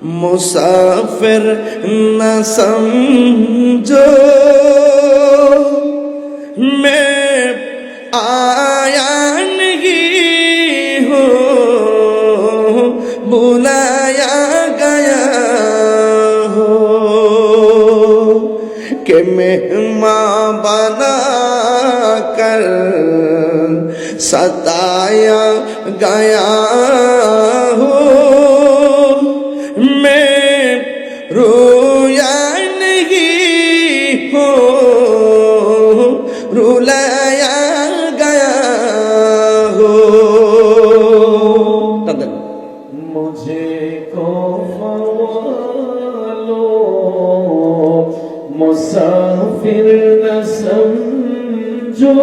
मुसाफिर न समझो मैं आया नहीं हूँ बुलाया गया हो कि मेहमान बना कर सताया गया हो मैं रोया नहीं हूँ रुलाया गया हो मुझे को लो मुसाफिर न समझो